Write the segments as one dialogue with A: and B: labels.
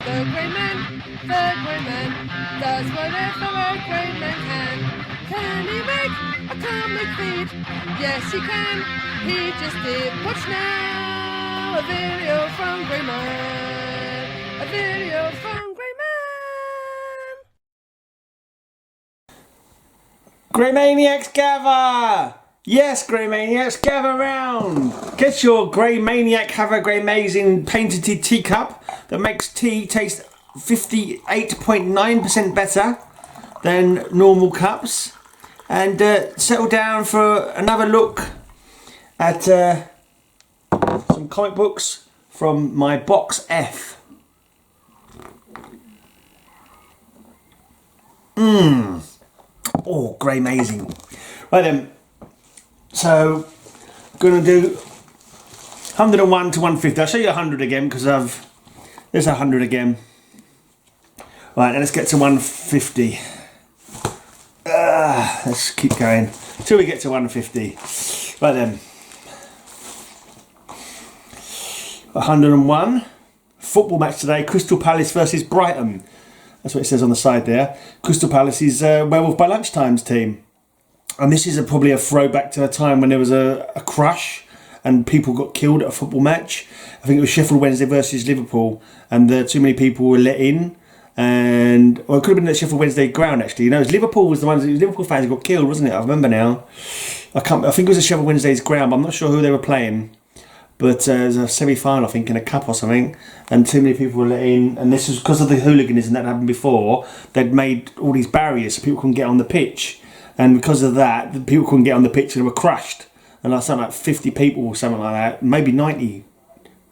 A: The grey man does whatever a grey man can. Can he make a comic feed? Yes, he can. He just did. Watch now, a video from Grey Man. A video from Grey Man.
B: Grey Maniacs gather! Yes, Grey Maniacs, gather round! Get your Grey Maniac have a Grey Amazing painted teacup that makes tea taste 58.9% better than normal cups, and settle down for another look at some comic books from my box F. Oh, Grey Amazing. Right then. So, gonna do 101 to 150. I'll show you 100 again because there's 100 again. Right, now let's get to 150. Let's keep going till we get to 150. Right then. 101. Football match today. Crystal Palace versus Brighton. That's what it says on the side there. Crystal Palace is Werewolf by Lunchtime's team. And this is probably a throwback to a time when there was a crush and people got killed at a football match. I think it was Sheffield Wednesday versus Liverpool, and too many people were let in. And it could have been at Sheffield Wednesday ground actually. You know, Liverpool was the ones. Liverpool fans got killed, wasn't it? I remember now. I think it was at Sheffield Wednesday's ground, but I'm not sure who they were playing. But it was a semi-final, I think, in a cup or something, and too many people were let in. And this was because of the hooliganism that happened before. They'd made all these barriers so people couldn't get on the pitch. And because of that, the people couldn't get on the pitch and they were crushed. And something like 50 people or something like that, maybe 90,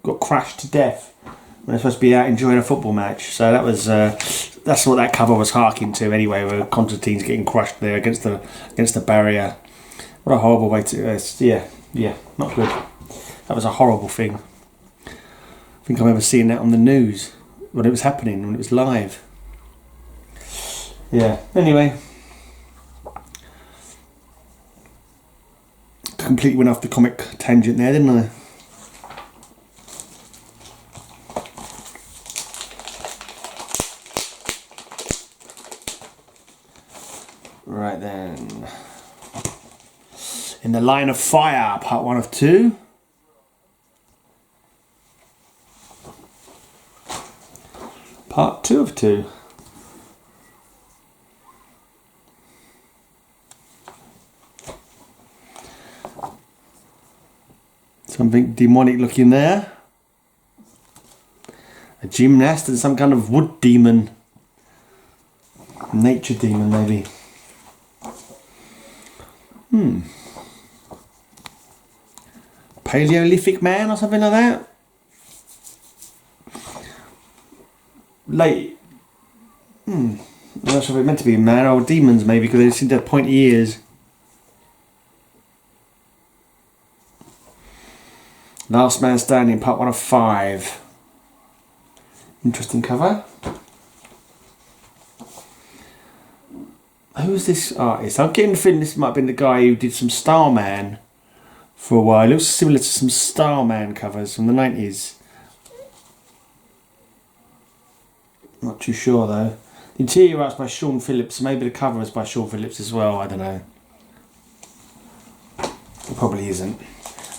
B: got crushed to death. And they're supposed to be out enjoying a football match. So that was that's what that cover was harking to anyway, where Constantine's getting crushed there against the barrier. What a horrible way to... yeah, not good. That was a horrible thing. I think I remember seeing that on the news when it was happening, when it was live. Yeah, anyway... Completely went off the comic tangent there, didn't I? Right then. In the Line of Fire, part 1 of 2. Part 2 of 2. Something demonic looking there. A gymnast and some kind of wood demon. Nature demon, maybe. Paleolithic man or something like that. Late. I'm not sure if it's meant to be a man or demons, maybe, because they seem to have pointy ears. Last Man Standing, part 1 of 5. Interesting cover. Who's this artist? I'm getting the feeling this might have been the guy who did some Starman for a while. It looks similar to some Starman covers from the 90s. Not too sure though. The interior art's by Sean Phillips. Maybe the cover is by Sean Phillips as well. I don't know. It probably isn't.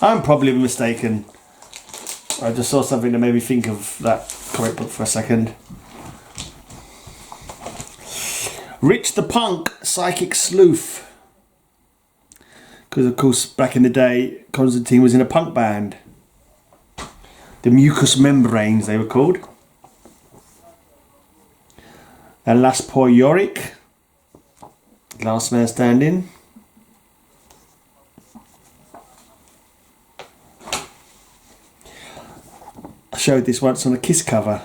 B: I'm probably mistaken. I just saw something that made me think of that comic book for a second. Rich the Punk, Psychic Sleuth. Because of course back in the day Constantine was in a punk band. The Mucous Membranes they were called. And Last Poor Yorick. Last Man Standing. I showed this once on a Kiss cover.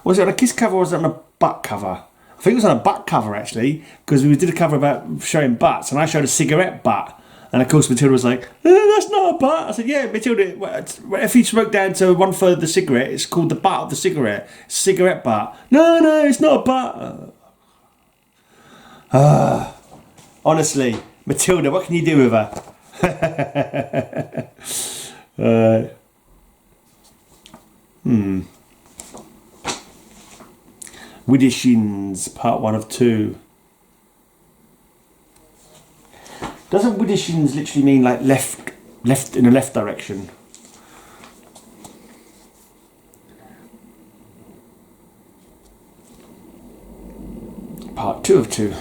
B: Was it on a Kiss cover or was it on a butt cover? I think it was on a butt cover actually, because we did a cover about showing butts and I showed a cigarette butt. And of course Matilda was like, that's not a butt. I said, yeah, Matilda, if you smoke down to 1/3 of the cigarette, it's called the butt of the cigarette. Cigarette butt. No, it's not a butt. Honestly, Matilda, what can you do with her? Widdershins, part 1 of 2. Doesn't Widdershins literally mean like left in a left direction? Part 2 of 2.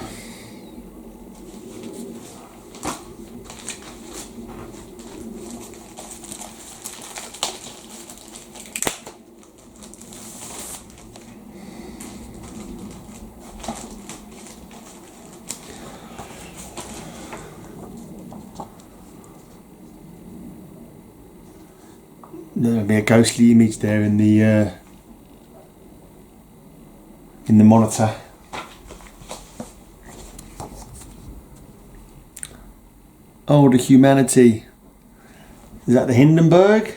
B: There'll be a ghostly image there in the monitor. Oh, the humanity. Is that the Hindenburg?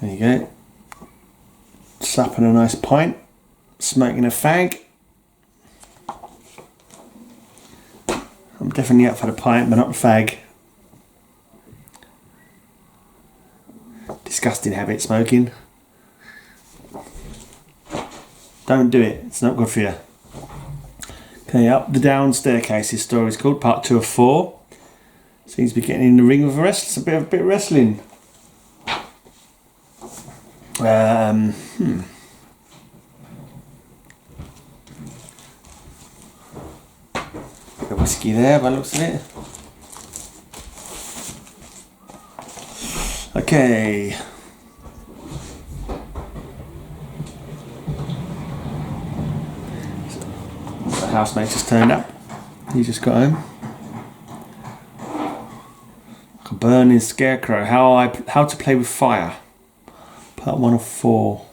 B: There you go. Slapping a nice pint, smoking a fag. I'm definitely up for the pint, but not the fag. Disgusting habit, smoking. Don't do it, it's not good for you. Okay, Up the Down Staircase, this story is called, part 2 of 4. Seems to be getting in the ring with the rest. It's a bit of wrestling. Bit of whiskey there by the looks of it. Okay. The housemate just turned up. He just got home. Like a burning scarecrow. How to play with fire. Part 1 of 4.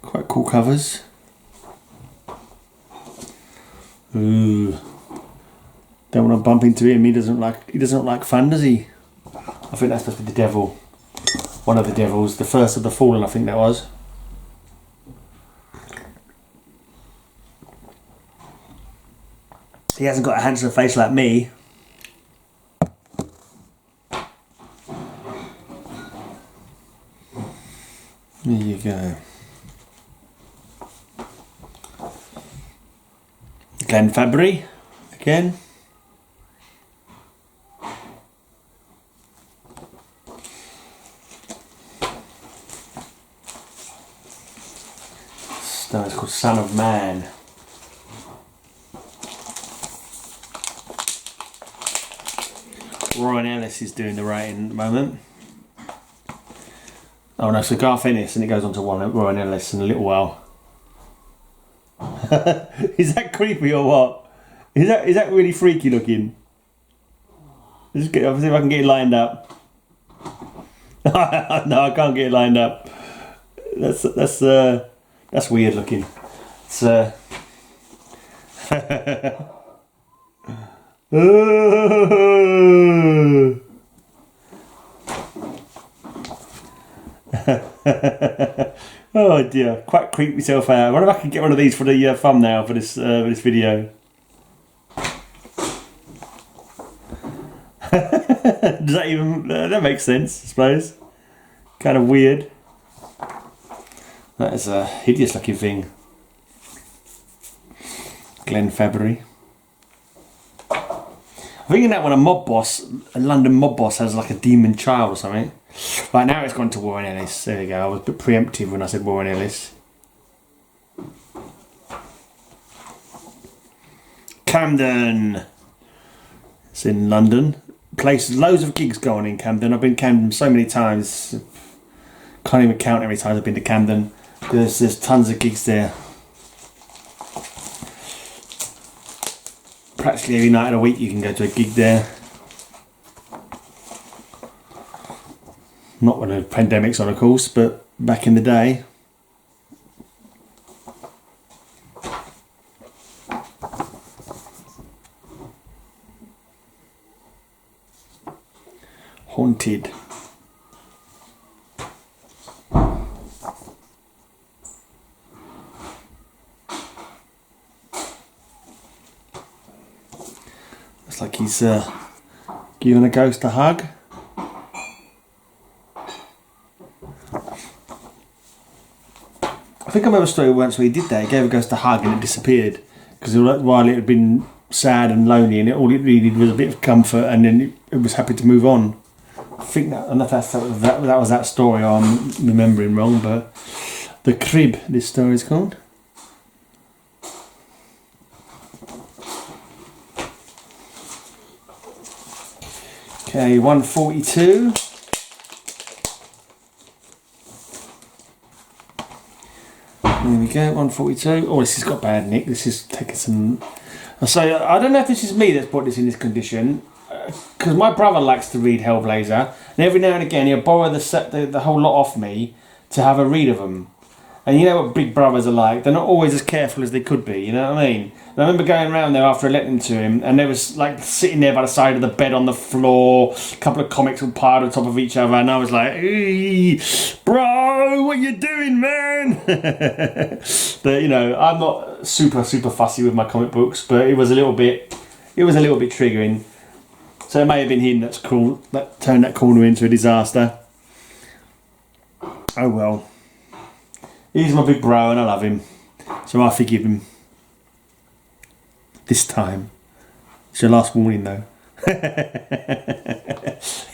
B: Quite cool covers. Ooh. Don't want to bump into him. He doesn't like fun, does he? I think that's supposed to be the devil. One of the devils. The first of the fallen, I think that was. He hasn't got a handsome face like me. There you go. Glenn Fabry again. It's called Son of Man. Warren Ellis is doing the writing at the moment. Oh no, so Garth Ennis, and it goes on to Warren Ellis in a little while. Is that creepy or what? Is that really freaky looking? I'll see if I can get it lined up. No, I can't get it lined up. That's weird looking. It's oh dear, quite creep myself out. I wonder if I can get one of these for the thumbnail for this video. Does that even that makes sense? I suppose. Kind of weird. That is a hideous looking thing. Glenn Fabry. I'm thinking that when a London mob boss has like a demon child or something. Right, now it's gone to Warren Ellis. There we go. I was a bit preemptive when I said Warren Ellis. Camden. It's in London. Loads of gigs going in Camden. I've been to Camden so many times. Can't even count how many times I've been to Camden. There's tons of gigs there. Practically every night of the week you can go to a gig there. Not when the pandemic's on, of course, but back in the day. Haunted. Looks like he's giving a ghost a hug. I think I remember a story once where he did that. He gave a ghost a hug and it disappeared. Because while it had been sad and lonely, and all it needed was a bit of comfort, and then it was happy to move on. I think that, I don't know if that was that story, or I'm remembering wrong, but The Crib, this story is called. Okay, 142. There we go, 142. Oh, this has got bad nick. This is taking some... So, I don't know if this is me that's put this in this condition, because my brother likes to read Hellblazer, and every now and again he'll borrow the whole lot off me to have a read of them. And you know what big brothers are like, they're not always as careful as they could be, you know what I mean? And I remember going around there after I lent them to him, and they was like sitting there by the side of the bed on the floor, a couple of comics all piled on top of each other, and I was like, hey, bro, what you doing, man? But you know, I'm not super fussy with my comic books, but it was a little bit triggering. So it may have been him that turned that corner into a disaster. Oh well. He's my big bro and I love him, so I forgive him. This time. It's your last warning though.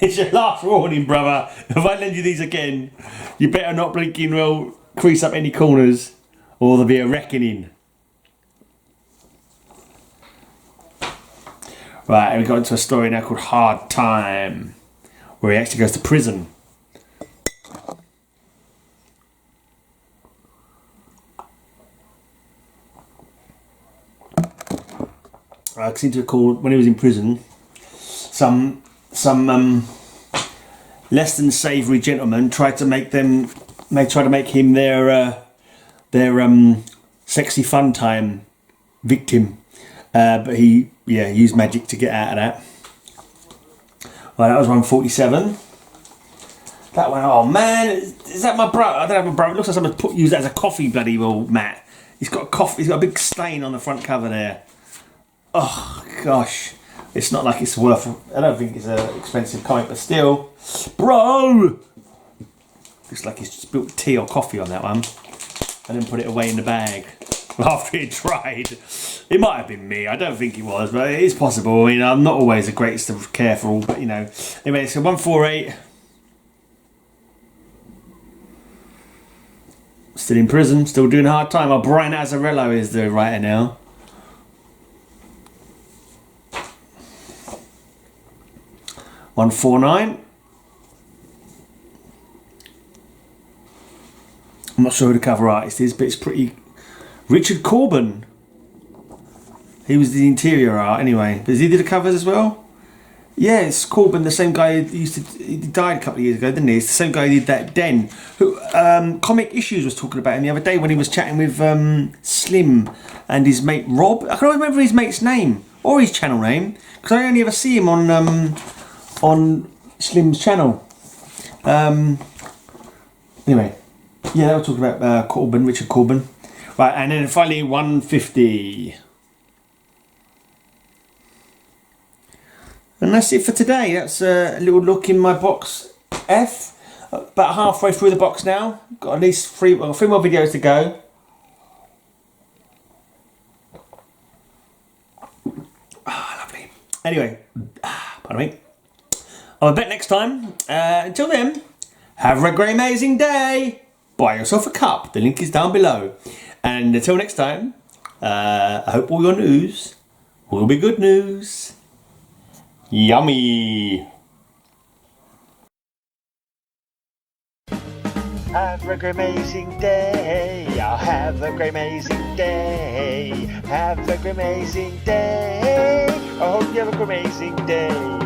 B: It's your last warning, brother. If I lend you these again, you better not blinking well crease up any corners, or there'll be a reckoning. Right, we got into a story now called Hard Time, where he actually goes to prison. I seem to recall when he was in prison, some less than savoury gentlemen tried to make him their sexy fun time victim, but he used magic to get out of that. Well, that was 147. That one, oh man, is that my brother? I don't have a brother. It looks like someone used that as a coffee bloody well, Matt. He's got a big stain on the front cover there. Oh gosh, it's not like it's worth. I don't think it's an expensive comic, but still, bro. Looks like he's spilled tea or coffee on that one, and then put it away in the bag after it dried. It might have been me. I don't think it was, but it is possible. I mean, I'm not always the greatest of careful, but you know. Anyway, so 148. Still in prison, still doing Hard Time. Oh, Brian Azzarello is the writer now. $149. I'm not sure who the cover artist is, but it's pretty. Richard Corbin. He was the interior art anyway. Does he do the covers as well? Yeah, it's Corbin, the same guy who he died a couple of years ago, didn't he? It's the same guy who did that Den. Who Comic Issues was talking about him the other day when he was chatting with Slim and his mate Rob. I can't remember his mate's name or his channel name because I only ever see him on Slim's channel. Anyway, yeah, they were talking about Corbin, Richard Corbin. Right, and then finally 150. And that's it for today. That's a little look in my box F. About halfway through the box now. Got at least three more videos to go. Ah, lovely. Anyway, pardon me. I'll bet next time. Until then, have a great amazing day. Buy yourself a cup. The link is down below. And until next time, I hope all your news will be good news. Yummy! Have a great amazing day. I'll have a great amazing day. Have a great amazing day. I hope you have a great amazing day.